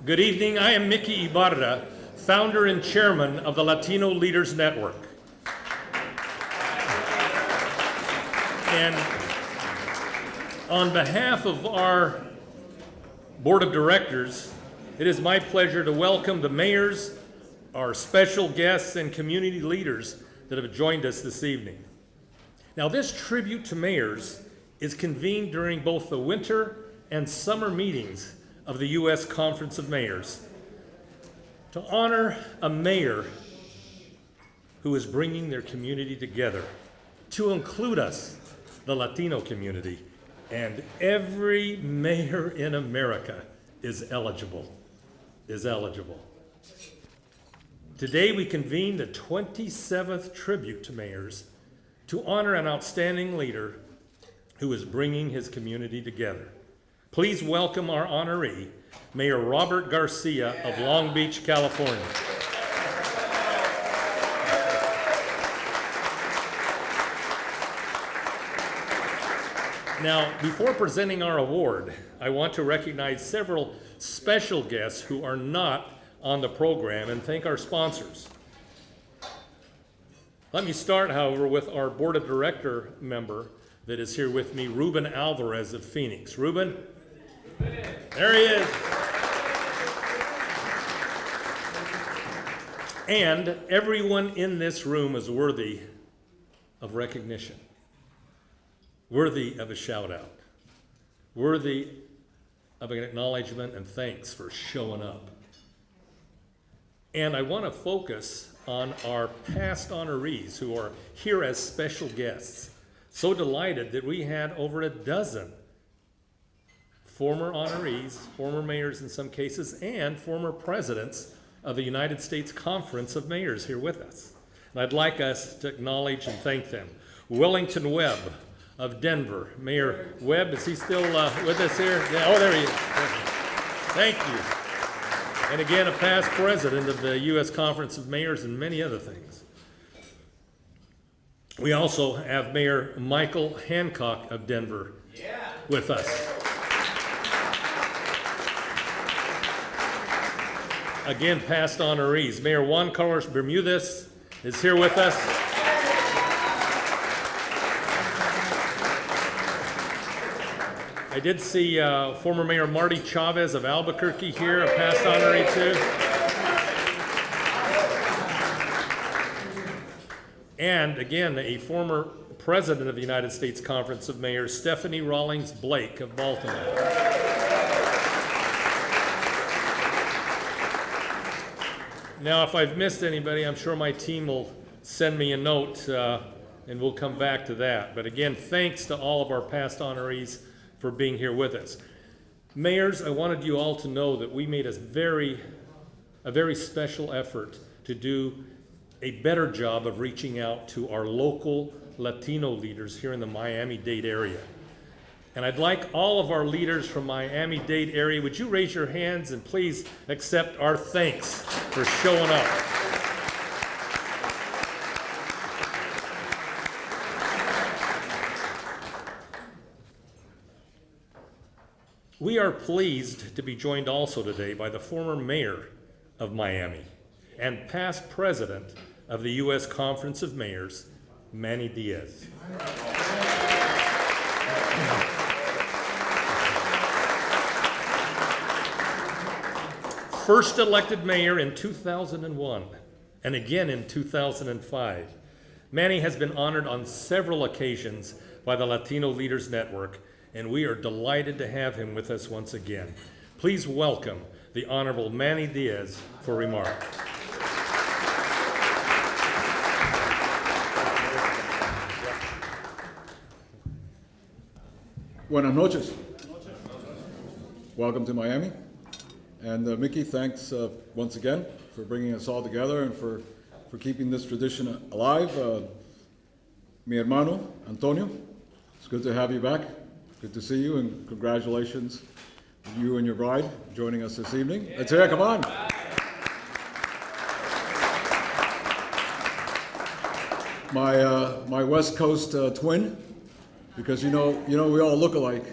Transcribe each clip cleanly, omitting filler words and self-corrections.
Good evening. I am Mickey Ibarra, founder and chairman of the Latino Leaders Network. And on behalf of our board of directors, it is my pleasure to welcome the mayors, our special guests, and community leaders that have joined us this evening. Now, this tribute to mayors is convened during both the winter and summer meetings of the U.S. Conference of Mayors to honor a mayor who is bringing their community together, to include us, the Latino community, and every mayor in America is eligible. Today we convene the 27th tribute to mayors to honor an outstanding leader who is bringing his community together. Please welcome our honoree, Mayor Robert Garcia of Long Beach, California. Now, before presenting our award, I want to recognize several special guests who are not on the program and thank our sponsors. Let me start, however, with our board of director member that is here with me, Ruben Alvarez of Phoenix. Ruben? There he is. And everyone in this room is worthy of recognition, worthy of a shout out, worthy of an acknowledgement and thanks for showing up. And I want to focus on our past honorees who are here as special guests. So delighted that we had over a dozen former honorees, former mayors in some cases, and former presidents of the United States Conference of Mayors here with us. And I'd like us to acknowledge and thank them. Wellington Webb of Denver. Mayor Webb, is he still with us here? Yeah, oh, there he is. Thank you. And again, a past president of the U.S. Conference of Mayors and many other things. We also have Mayor Michael Hancock of Denver with us. Again, past honorees. Mayor Juan Carlos Bermudez is here with us. I did see former Mayor Marty Chavez of Albuquerque here, a past honoree too. And again, a former president of the United States Conference of Mayors, Stephanie Rawlings Blake of Baltimore. Now, if I've missed anybody, I'm sure my team will send me a note and we'll come back to that. But again, thanks to all of our past honorees for being here with us. Mayors, I wanted you all to know that we made a very special effort to do a better job of reaching out to our local Latino leaders here in the Miami-Dade area. And I'd like all of our leaders from Miami-Dade area, would you raise your hands and please accept our thanks for showing up. We are pleased to be joined also today by the former mayor of Miami and past president of the U.S. Conference of Mayors, Manny Diaz. First elected mayor in 2001 and again in 2005. Manny has been honored on several occasions by the Latino Leaders Network, and we are delighted to have him with us once again. Please welcome the Honorable Manny Diaz for remarks. Buenas noches. Welcome to Miami. And Mickey, thanks once again for bringing us all together and for keeping this tradition alive. Mi hermano, Antonio, it's good to have you back. Good to see you, and congratulations to you and your bride joining us this evening. Let's hear it, come on. My West Coast twin, because you know we all look alike.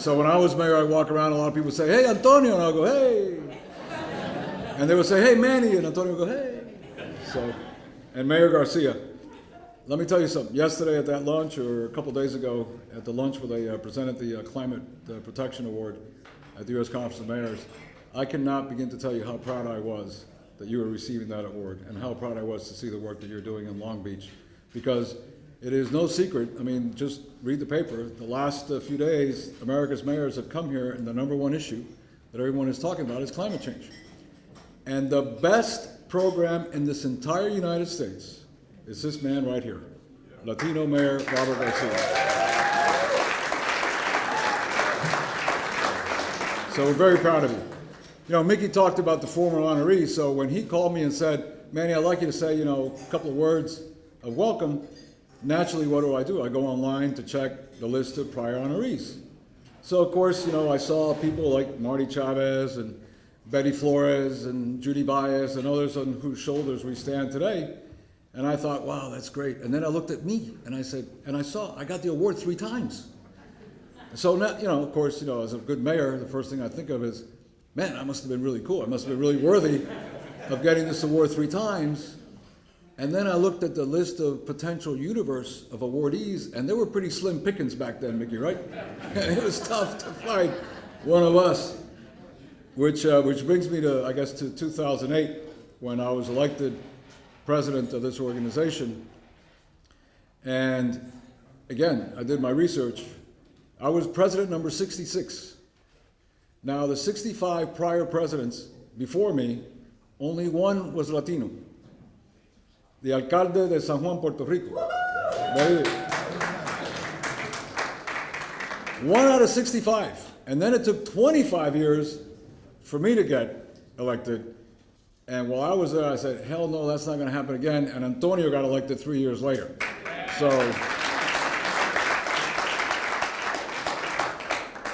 So when I was mayor, I'd walk around, a lot of people would say, hey, Antonio, and I'll go, hey. And they would say, hey, Manny, and Antonio would go, hey. So, and Mayor Garcia, let me tell you something. Yesterday at that lunch, or a couple days ago at the lunch where they presented the Climate Protection Award at the U.S. Conference of Mayors, I cannot begin to tell you how proud I was that you were receiving that award, and how proud I was to see the work that you're doing in Long Beach. Because it is no secret, I mean, just read the paper. The last few days, America's mayors have come here, and the number one issue that everyone is talking about is climate change. And the best program in this entire United States is this man right here, Latino Mayor Robert Garcia. So we're very proud of you. You know, Mickey talked about the former honoree, so when he called me and said, Manny, I'd like you to say, a couple of words of welcome, naturally, what do? I go online to check the list of prior honorees. So, of course, I saw people like Marty Chavez and Betty Flores and Judy Baez and others on whose shoulders we stand today. And I thought, wow, that's great. And then I looked at me and I said, I got the award 3 times. So now, of course, as a good mayor, the first thing I think of is, man, I must have been really cool. I must have been really worthy of getting this award 3 times. And then I looked at the list of potential universe of awardees, and they were pretty slim pickings back then, Mickey, right? It was tough to find one of us, which brings me to, I guess, to 2008, when I was elected president of this organization. And again, I did my research. I was president number 66. Now, the 65 prior presidents before me, only one was Latino. The alcalde de San Juan, Puerto Rico. 1 out of 65. And then it took 25 years for me to get elected. And while I was there, I said, hell no, that's not going to happen again. And Antonio got elected 3 years later. So,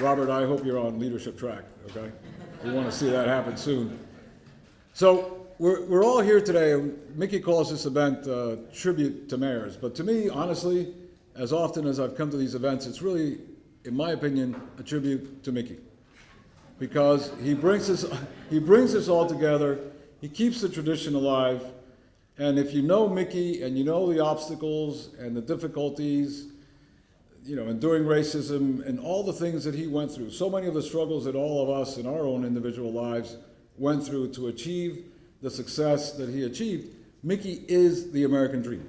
Robert, I hope you're on leadership track, okay? We want to see that happen soon. So, we're all here today. Mickey calls this event Tribute to Mayors. But to me, honestly, as often as I've come to these events, it's really, in my opinion, a tribute to Mickey. Because he brings us all together. He keeps the tradition alive. And if you know Mickey and you know the obstacles and the difficulties, enduring racism and all the things that he went through, so many of the struggles that all of us in our own individual lives went through to achieve the success that he achieved, Mickey is the American dream.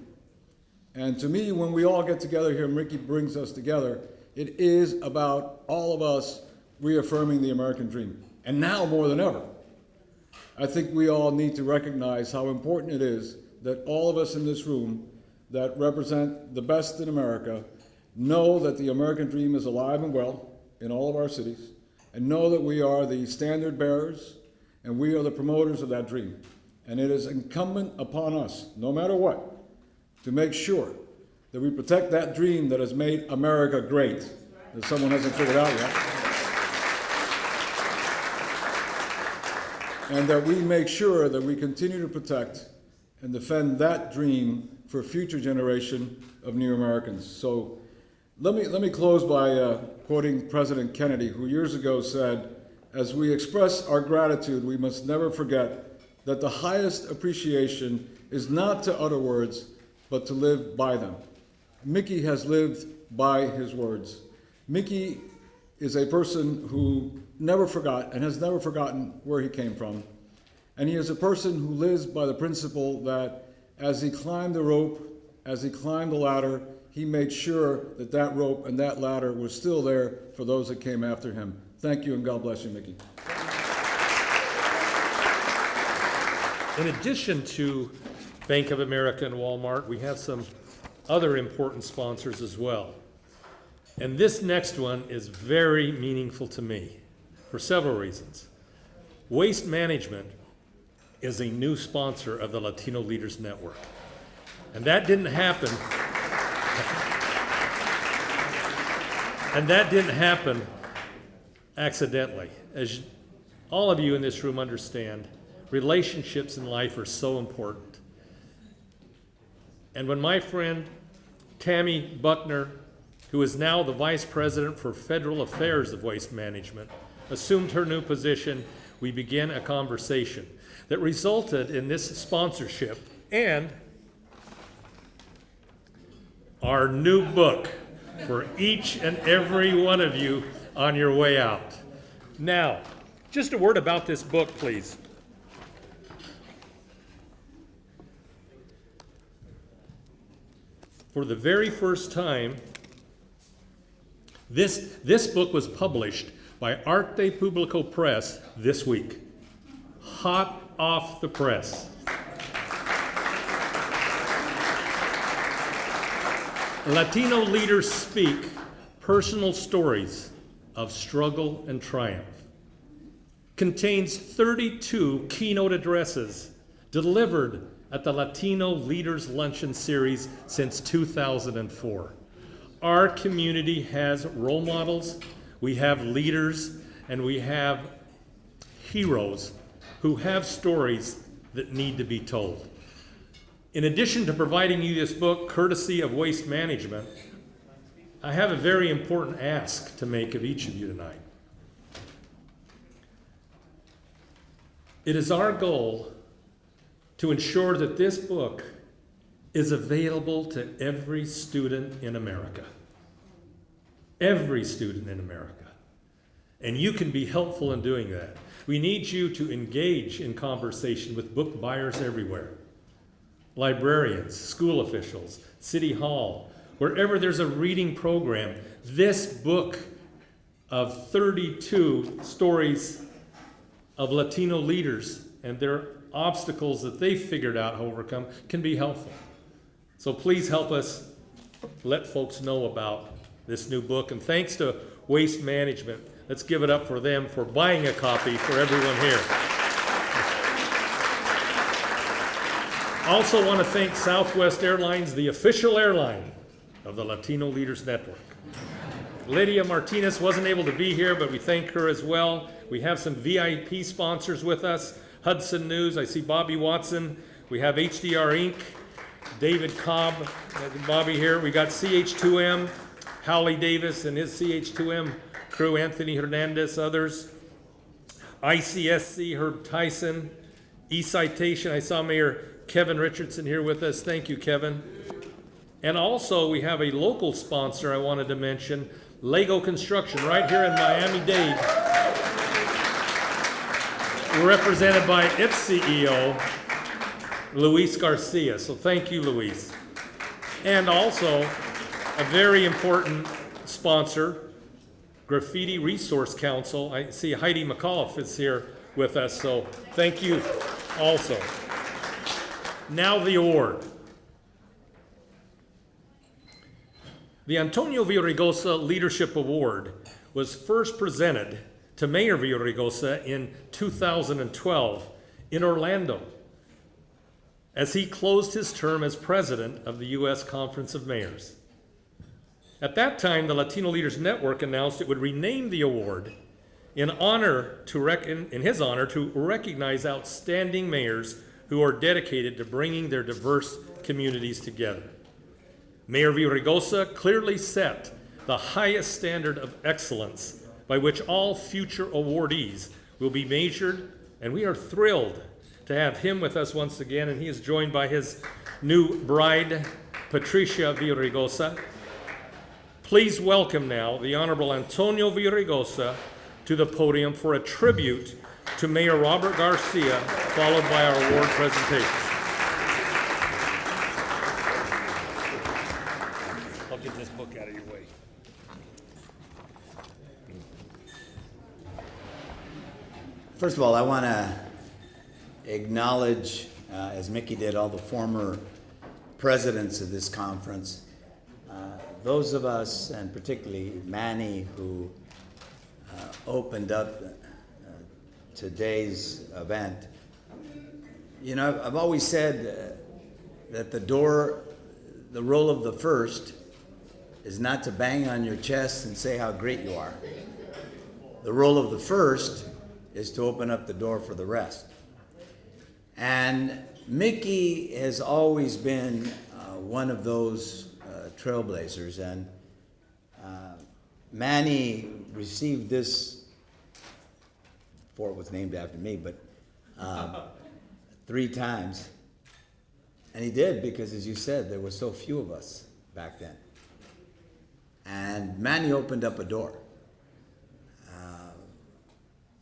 And to me, when we all get together here, Mickey brings us together, it is about all of us reaffirming the American dream. And now more than ever, I think we all need to recognize how important it is that all of us in this room that represent the best in America know that the American dream is alive and well in all of our cities, and know that we are the standard bearers and we are the promoters of that dream. And it is incumbent upon us, no matter what, to make sure that we protect that dream that has made America great, that someone hasn't figured out yet. And that we make sure that we continue to protect and defend that dream for future generation of new Americans. So let me close by quoting President Kennedy, who years ago said, as we express our gratitude, we must never forget that the highest appreciation is not to utter words, but to live by them. Mickey has lived by his words. Mickey is a person who never forgot and has never forgotten where he came from. And he is a person who lives by the principle that as he climbed the rope, as he climbed the ladder, he made sure that that rope and that ladder was still there for those that came after him. Thank you, and God bless you, Mickey. In addition to Bank of America and Walmart, we have some other important sponsors as well. And this next one is very meaningful to me for several reasons. Waste Management is a new sponsor of the Latino Leaders Network. And that didn't happen. Accidentally. As all of you in this room understand, relationships in life are so important. And when my friend Tammy Buckner who is now the Vice President for Federal Affairs of Waste Management, assumed her new position, we began a conversation that resulted in this sponsorship and our new book for each and every one of you on your way out. Now, just a word about this book, please. For the very first time, this book was published by Arte Publico Press this week. Hot off the press. Latino Leaders Speak, Personal Stories of Struggle and Triumph. Contains 32 keynote addresses delivered at the Latino Leaders Luncheon Series since 2004. Our community has role models, we have leaders, and we have heroes who have stories that need to be told. In addition to providing you this book, courtesy of Waste Management, I have a very important ask to make of each of you tonight. It is our goal to ensure that this book is available to every student in America. Every student in America. And you can be helpful in doing that. We need you to engage in conversation with book buyers everywhere. Librarians, school officials, City Hall, wherever there's a reading program. This book of 32 stories of Latino leaders and their obstacles that they figured out how to overcome can be helpful. So please help us let folks know about this new book. And thanks to Waste Management, let's give it up for them for buying a copy for everyone here. Also want to thank Southwest Airlines, the official airline of the Latino Leaders Network. Lydia Martinez wasn't able to be here, but we thank her as well. We have some VIP sponsors with us. Hudson News, I see Bobby Watson. We have HDR Inc., David Cobb, Bobby here. We got CH2M, Howley Davis and his CH2M crew, Anthony Hernandez, others. ICSC, Herb Tyson. eCitation, I saw Mayor Kevin Richardson here with us. Thank you, Kevin. And also we have a local sponsor I wanted to mention, Lego Construction, right here in Miami-Dade. We're represented by its CEO, Luis Garcia. So thank you, Luis. And also a very important sponsor, Graffiti Resource Council. I see Heidi McAuliffe is here with us, so thank you also. Now the award. The Antonio Villaraigosa Leadership Award was first presented to Mayor Villaraigosa in 2012 in Orlando as he closed his term as president of the U.S. Conference of Mayors. At that time, the Latino Leaders Network announced it would rename the award in his honor to recognize outstanding mayors who are dedicated to bringing their diverse communities together. Mayor Villaraigosa clearly set the highest standard of excellence by which all future awardees will be measured, and we are thrilled to have him with us once again, and he is joined by his new bride, Patricia Villaraigosa. Please welcome now the Honorable Antonio Villaraigosa to the podium for a tribute to Mayor Robert Garcia, followed by our award presentation. I'll get this book out of your way. First of all, I want to acknowledge, as Mickey did, all the former presidents of this conference. Those of us, and particularly Manny, who opened up today's event. You know, I've always said that the role of the first is not to bang on your chest and say how great you are. The role of the first is to open up the door for the rest. And Mickey has always been one of those trailblazers, and Manny received this, fort was named after me, but 3 times. And he did because, as you said, there were so few of us back then. And Manny opened up a door.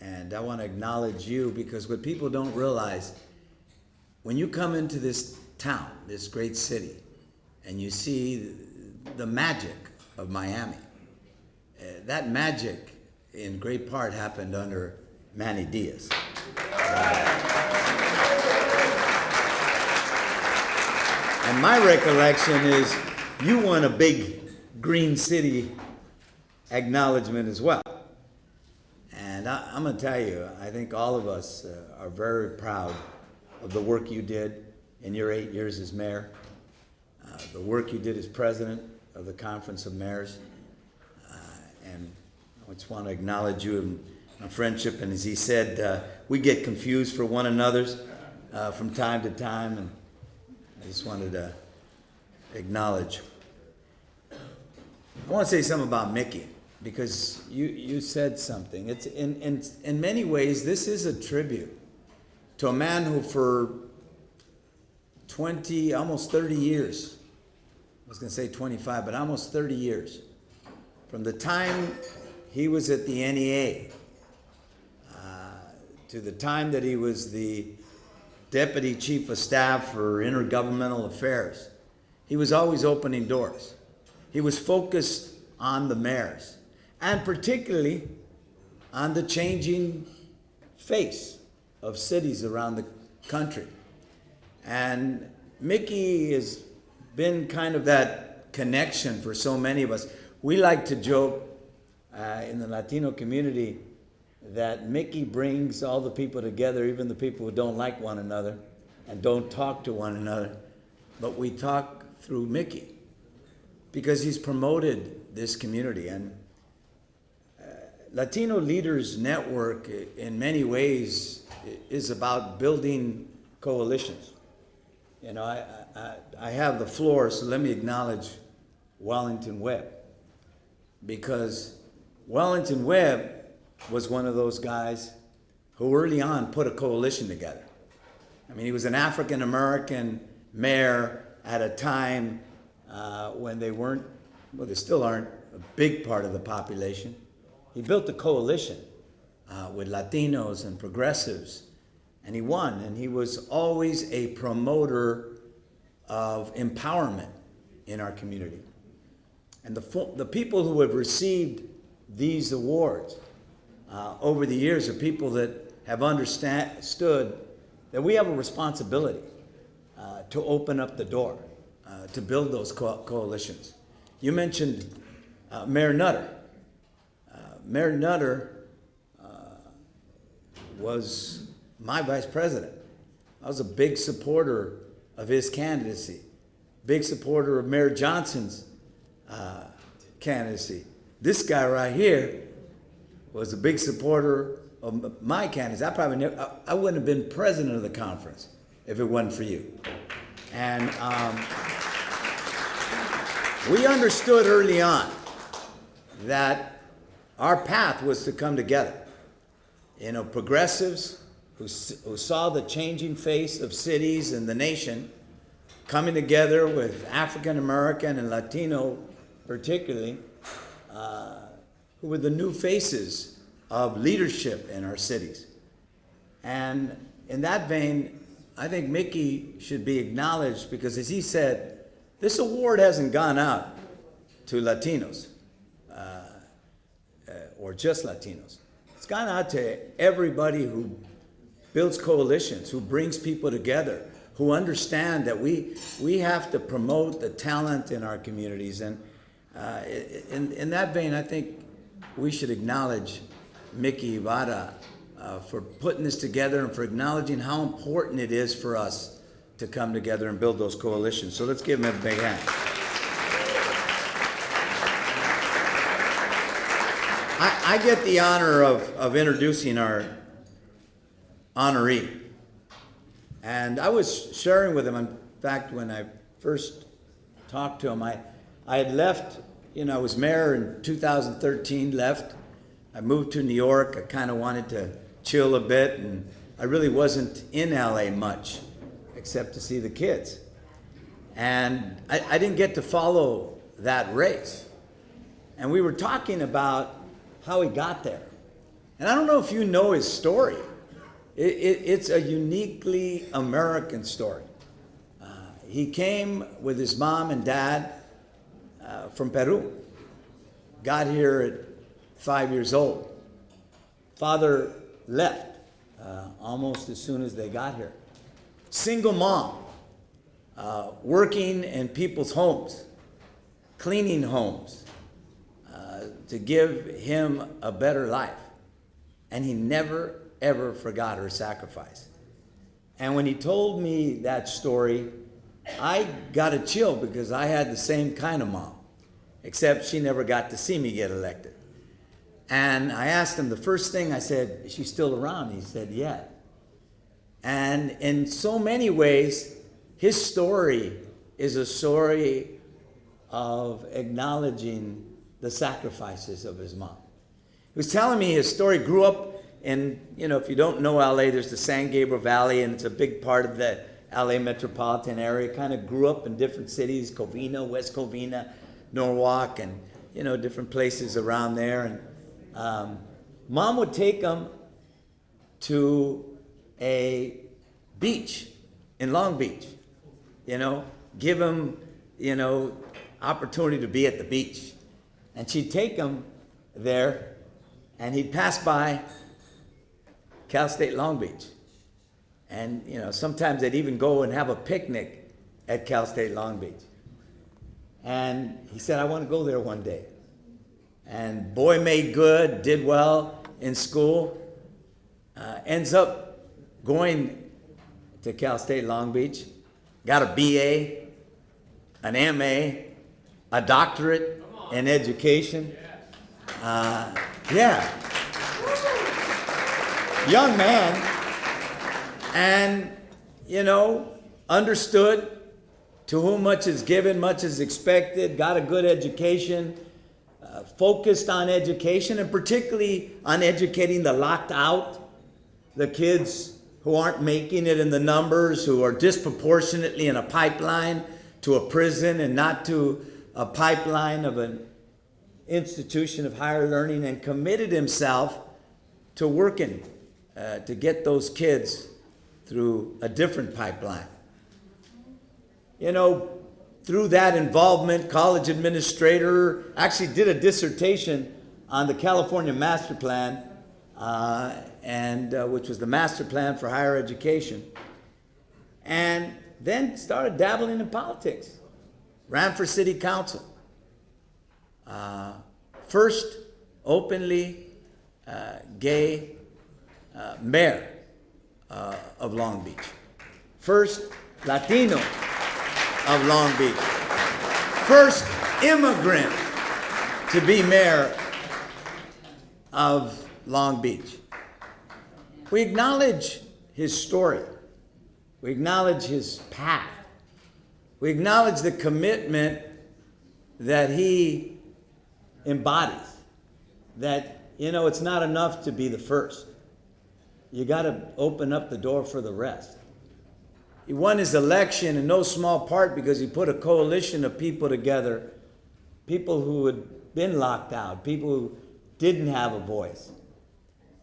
And I want to acknowledge you because what people don't realize, when you come into this town, this great city, and you see the magic of Miami, that magic in great part happened under Manny Diaz. And my recollection is you won a big Green City acknowledgement as well. And I'm going to tell you, I think all of us are very proud of the work you did in your 8 years as mayor, the work you did as president of the Conference of Mayors. And I just want to acknowledge you and my friendship. And as he said, we get confused for one another's from time to time. And I just wanted to acknowledge. I want to say something about Mickey, because you said something. It's in many ways, this is a tribute to a man who for 20, almost 30 years, I was going to say 25, but almost 30 years, from the time he was at the NEA to the time that he was the Deputy Chief of Staff for Intergovernmental Affairs, he was always opening doors. He was focused on the mayors, and particularly on the changing face of cities around the country. And Mickey has been kind of that connection for so many of us. We like to joke in the Latino community that Mickey brings all the people together, even the people who don't like one another and don't talk to one another. But we talk through Mickey because he's promoted this community. And Latino Leaders Network, in many ways, is about building coalitions. You know, I have the floor, so let me acknowledge Wellington Webb, because Wellington Webb was one of those guys who early on put a coalition together. I mean, he was an African American mayor at a time when they weren't, well, they still aren't a big part of the population. He built a coalition with Latinos and progressives, and he won. And he was always a promoter of empowerment in our community. And the people who have received these awards over the years are people that have understood that we have a responsibility to open up the door, to build those coalitions. You mentioned Mayor Nutter. Mayor Nutter was my vice president. I was a big supporter of his candidacy, big supporter of Mayor Johnson's candidacy. This guy right here was a big supporter of my candidacy. I wouldn't have been president of the conference if it wasn't for you. And we understood early on that our path was to come together. You know, progressives who saw the changing face of cities and the nation coming together with African American and Latino particularly, who were the new faces of leadership in our cities. And in that vein, I think Mickey should be acknowledged because, as he said, this award hasn't gone out to Latinos or just Latinos. It's gone out to everybody who builds coalitions, who brings people together, who understand that we have to promote the talent in our communities. And in that vein, I think we should acknowledge Mickey Ibarra for putting this together and for acknowledging how important it is for us to come together and build those coalitions. So let's give him a big hand. I get the honor of introducing our honoree. And I was sharing with him, in fact, when I first talked to him, I had left I was mayor in 2013, left. I moved to New York. I kind of wanted to chill a bit, and I really wasn't in LA much, except to see the kids. And I didn't get to follow that race. And we were talking about how he got there. And I don't know if you know his story. It's a uniquely American story. He came with his mom and dad from Peru. Got here at 5 years old. Father left almost as soon as they got here. Single mom, working in people's homes, cleaning homes, to give him a better life. And he never, ever forgot her sacrifice. And when he told me that story, I got a chill because I had the same kind of mom, except she never got to see me get elected. And I asked him, the first thing I said, is she still around? He said, yeah. And in so many ways, his story is a story of acknowledging the sacrifices of his mom. He was telling me his story. Grew up in, if you don't know LA, there's the San Gabriel Valley, and it's a big part of the LA metropolitan area. Kind of grew up in different cities, Covina, West Covina, Norwalk, and, different places around there. And mom would take him to a beach in Long Beach, give him, opportunity to be at the beach. And she'd take him there, and he'd pass by Cal State Long Beach. And, sometimes they'd even go and have a picnic at Cal State Long Beach. And he said, I want to go there one day. And boy made good, did well in school, ends up going to Cal State Long Beach, got a BA, an MA, a doctorate in education. Young man. And, understood to whom much is given, much is expected, got a good education, focused on education, and particularly on educating the locked out, the kids who aren't making it in the numbers, who are disproportionately in a pipeline to a prison and not to a pipeline of an institution of higher learning, and committed himself to working to get those kids through a different pipeline. Through that involvement, college administrator, actually did a dissertation on the California Master Plan, which was the Master Plan for Higher Education, and then started dabbling in politics. Ran for city council. First openly gay mayor of Long Beach. First Latino of Long Beach. First immigrant to be mayor of Long Beach. We acknowledge his story. We acknowledge his path. We acknowledge the commitment that he embodies. That, it's not enough to be the first. You got to open up the door for the rest. He won his election in no small part because he put a coalition of people together, people who had been locked out, people who didn't have a voice.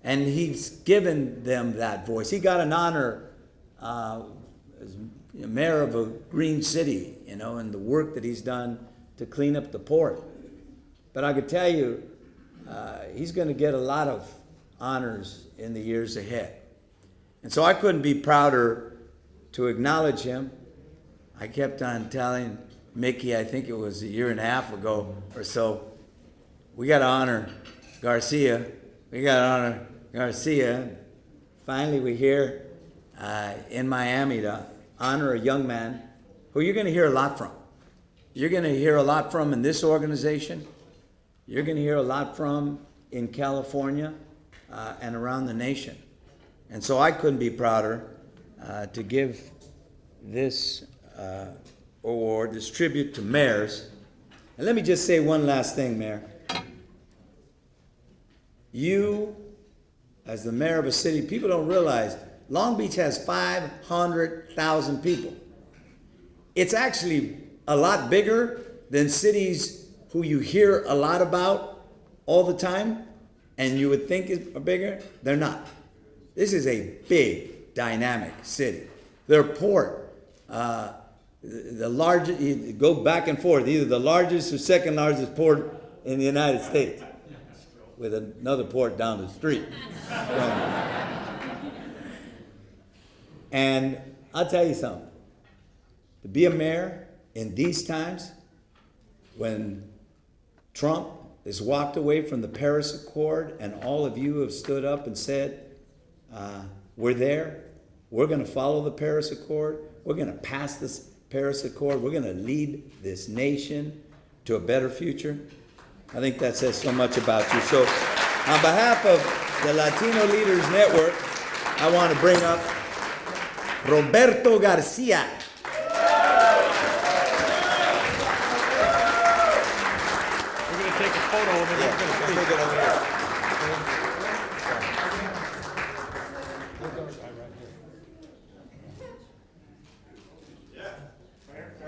And he's given them that voice. He got an honor as mayor of a green city, and the work that he's done to clean up the port. But I could tell you, he's going to get a lot of honors in the years ahead. And so I couldn't be prouder to acknowledge him. I kept on telling Mickey, I think it was a year and a half ago or so, we got to honor Garcia. We got to honor Garcia. Finally, we're here in Miami to honor a young man who you're going to hear a lot from. You're going to hear a lot from in this organization. You're going to hear a lot from in California and around the nation. And so I couldn't be prouder to give this award, this tribute to mayors, And let me just say one last thing, Mayor. You, as the mayor of a city, people don't realize Long Beach has 500,000 people. It's actually a lot bigger than cities who you hear a lot about all the time and you would think are bigger. They're not. This is a big, dynamic city. Their port, the largest, you go back and forth, either the largest or second largest port in the United States, with another port down the street. And I'll tell you something. To be a mayor in these times, when Trump has walked away from the Paris Accord and all of you have stood up and said, we're there, we're going to follow the Paris Accord, we're going to pass this Paris Accord, we're going to lead this nation to a better future. I think that says so much about you. So on behalf of the Latino Leaders Network, I want to bring up Roberto Garcia. We're going to take a photo of it. Take it over here.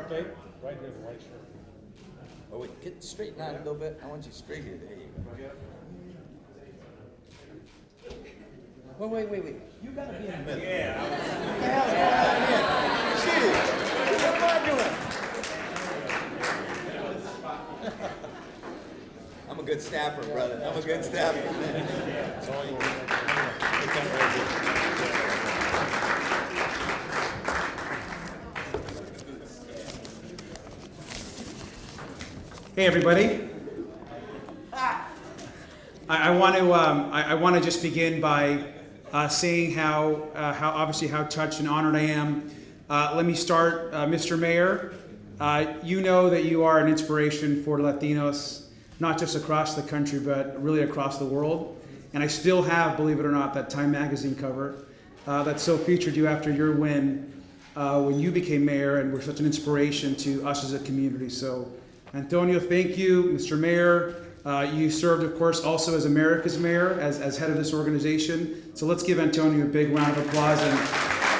Okay, right there, the white shirt. Oh, wait, get straightened out a little bit. I want you straight here. There you go. Wait. You gotta be in the middle. Yeah. What the hell's going on here? Shoot. What am I doing? I'm a good staffer, brother. I'm a good staffer. That's all you can. Take that right here. Hey, everybody. I want to just begin by saying how obviously how touched and honored I am. Let me start, Mr. Mayor. You know that you are an inspiration for Latinos, not just across the country, but really across the world. And I still have, believe it or not, that Time magazine cover that so featured you after your win when you became mayor and were such an inspiration to us as a community. So, Antonio, thank you. Mr. Mayor, you served, of course, also as America's mayor, as head of this organization. So let's give Antonio a big round of applause, and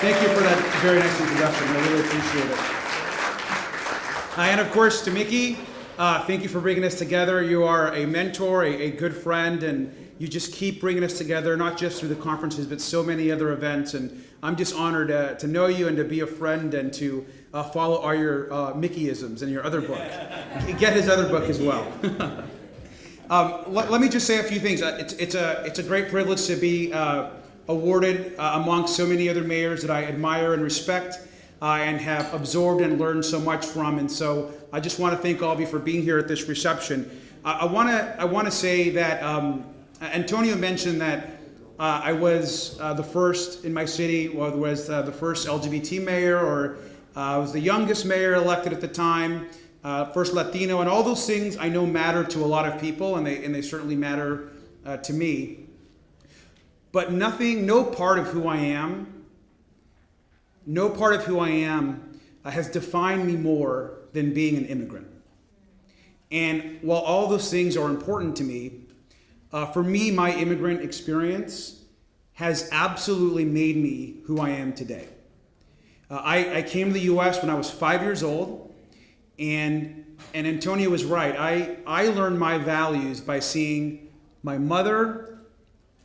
thank you for that very nice introduction. I really appreciate it. And of course, to Mickey, thank you for bringing us together. You are a mentor, a good friend, and you just keep bringing us together, not just through the conferences, but so many other events. And I'm just honored to know you and to be a friend and to follow all your Mickeyisms in your other book. Get his other book as well. Let me just say a few things. It's a great privilege to be awarded among so many other mayors that I admire and respect and have absorbed and learned so much from. And so I just want to thank all of you for being here at this reception. I want to say that Antonio mentioned that I was the first in my city, was the first LGBT mayor, or I was the youngest mayor elected at the time, first Latino, and all those things I know matter to a lot of people, and they certainly matter to me. But no part of who I am, has defined me more than being an immigrant. And while all those things are important to me, for me, my immigrant experience has absolutely made me who I am today. I came to the U.S. when I was 5 years old, and Antonio was right. I learned my values by seeing my mother,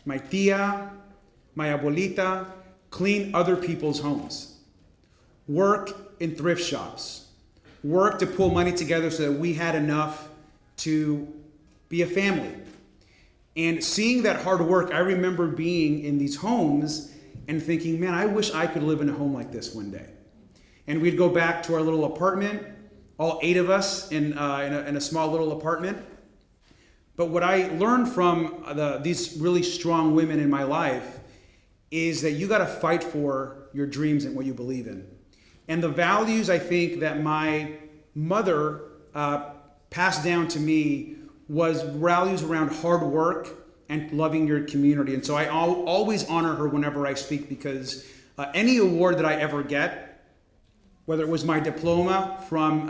my tia, my abuelita clean other people's homes, work in thrift shops, work to pull money together so that we had enough to be a family. And seeing that hard work, I remember being in these homes and thinking, man, I wish I could live in a home like this one day. And we'd go back to our little apartment, all 8 of us in a small little apartment. But what I learned from these really strong women in my life is that you got to fight for your dreams and what you believe in. And the values I think that my mother passed down to me was values around hard work and loving your community. And so I always honor her whenever I speak, because any award that I ever get, whether it was my diploma from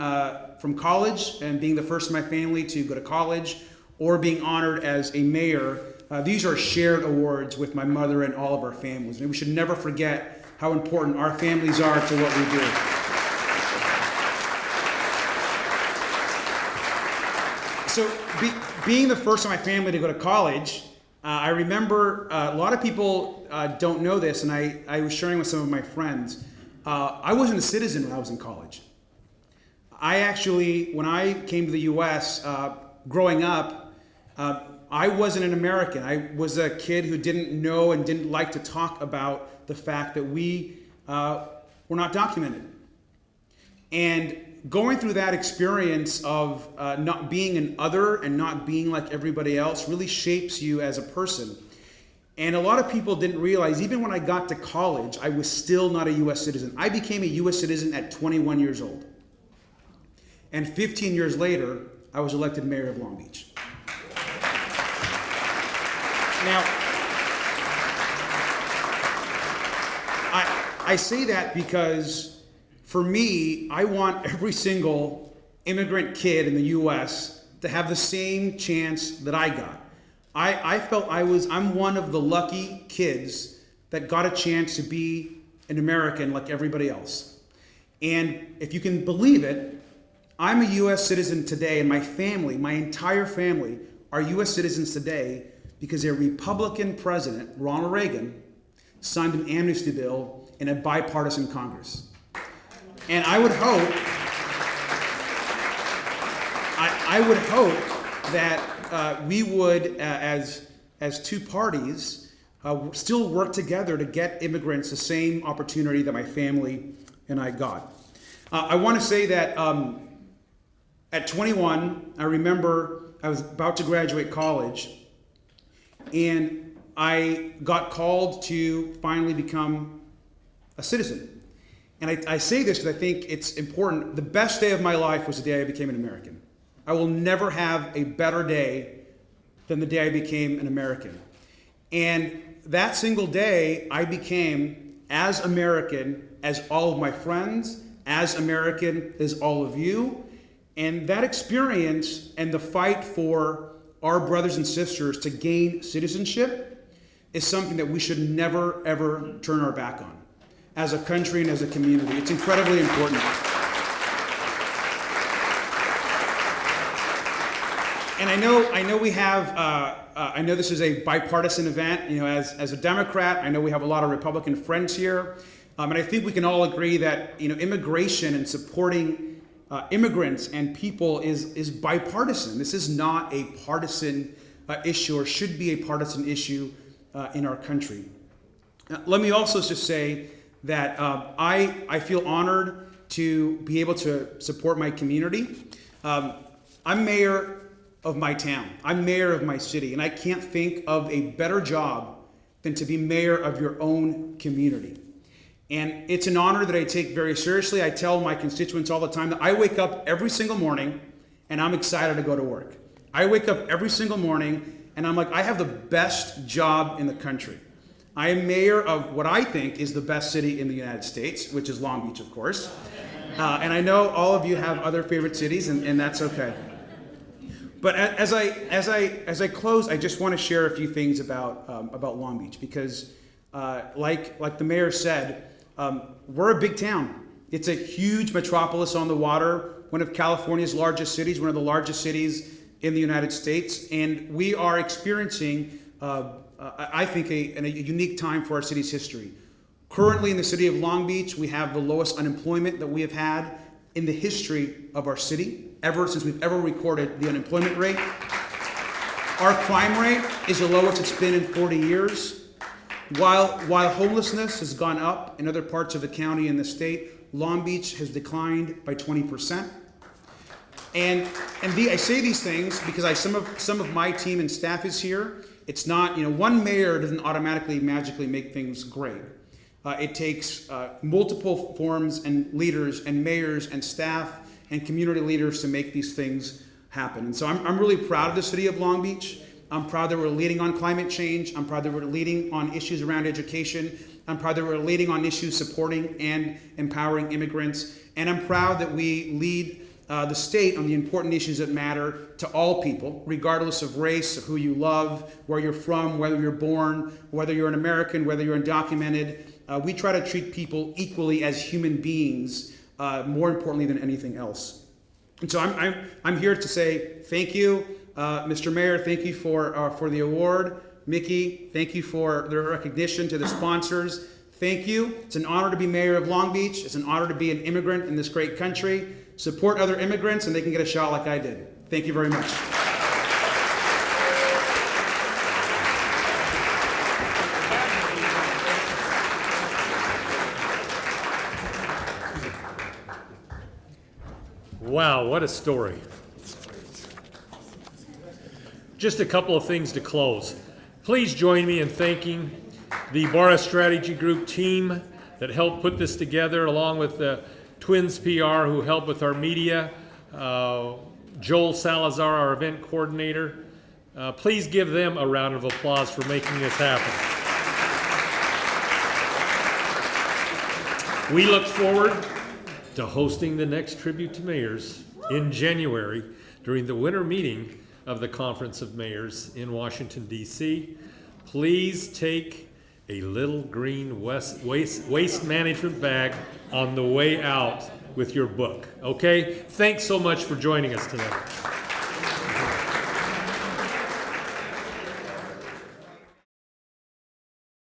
from college and being the first in my family to go to college, or being honored as a mayor. These are shared awards with my mother and all of our families. And we should never forget how important our families are to what we do. So being the first in my family to go to college, I remember a lot of people don't know this, and I was sharing with some of my friends. I wasn't a citizen when I was in college. I actually, when I came to the U.S., growing up, I wasn't an American. I was a kid who didn't know and didn't like to talk about the fact that we were not documented. And going through that experience of not being an other and not being like everybody else really shapes you as a person. And a lot of people didn't realize, even when I got to college, I was still not a U.S. citizen. I became a U.S. citizen at 21 years old. And 15 years later, I was elected mayor of Long Beach. Now, I say that because for me, I want every single immigrant kid in the U.S. to have the same chance that I got. I felt I'm one of the lucky kids that got a chance to be an American like everybody else. And if you can believe it, I'm a U.S. citizen today, and my family, my entire family, are U.S. citizens today because a Republican president, Ronald Reagan, signed an amnesty bill in a bipartisan Congress. And I would hope that we would, as two parties, still work together to get immigrants the same opportunity that my family and I got. I want to say that at 21, I remember I was about to graduate college, and I got called to finally become a citizen. And I say this because I think it's important. The best day of my life was the day I became an American. I will never have a better day than the day I became an American. And that single day, I became as American as all of my friends, as American as all of you. And that experience and the fight for our brothers and sisters to gain citizenship is something that we should never, ever turn our back on as a country and as a community. It's incredibly important. And I know we have, I know this is a bipartisan event. You know, as a Democrat, I know we have a lot of Republican friends here. And I think we can all agree that, you know, immigration and supporting immigrants and people is bipartisan. This is not a partisan issue, or should be a partisan issue in our country. Let me also just say that I feel honored to be able to support my community. I'm mayor of my town. I'm mayor of my city, and I can't think of a better job than to be mayor of your own community. And it's an honor that I take very seriously. I tell my constituents all the time that I wake up every single morning and I'm excited to go to work. I wake up every single morning and I'm like, I have the best job in the country. I am mayor of what I think is the best city in the United States, which is Long Beach, of course. And I know all of you have other favorite cities, and that's okay. But as I close, I just want to share a few things about Long Beach, because like the mayor said, we're a big town. It's a huge metropolis on the water, one of California's largest cities, one of the largest cities in the United States, and we are experiencing, I think, a unique time for our city's history. Currently in the city of Long Beach, we have the lowest unemployment that we have had in the history of our city, ever since we've ever recorded the unemployment rate. Our crime rate is the lowest it's been in 40 years. While homelessness has gone up in other parts of the county and the state, Long Beach has declined by 20%. And I say these things because some of my team and staff is here. It's not, one mayor doesn't automatically magically make things great. It takes multiple forms and leaders and mayors and staff and community leaders to make these things happen. And so I'm really proud of the city of Long Beach. I'm proud that we're leading on climate change. I'm proud that we're leading on issues around education. I'm proud that we're leading on issues supporting and empowering immigrants. And I'm proud that we lead the state on the important issues that matter to all people, regardless of race, of who you love, where you're from, whether you're born, whether you're an American, whether you're undocumented. We try to treat people equally as human beings, more importantly than anything else. And so I'm here to say thank you, Mr. Mayor. Thank you for the award. Mickey, thank you for the recognition. To the sponsors, thank you. It's an honor to be mayor of Long Beach. It's an honor to be an immigrant in this great country. Support other immigrants and they can get a shot like I did. Thank you very much. Wow, what a story. Just a couple of things to close. Please join me in thanking the Barra Strategy Group team that helped put this together, along with the Twins PR who helped with our media, Joel Salazar, our event coordinator. Please give them a round of applause for making this happen. We look forward to hosting the next Tribute to Mayors in January during the winter meeting of the Conference of Mayors in Washington, D.C. Please take a little green waste management bag on the way out with your book, okay? Thanks so much for joining us tonight.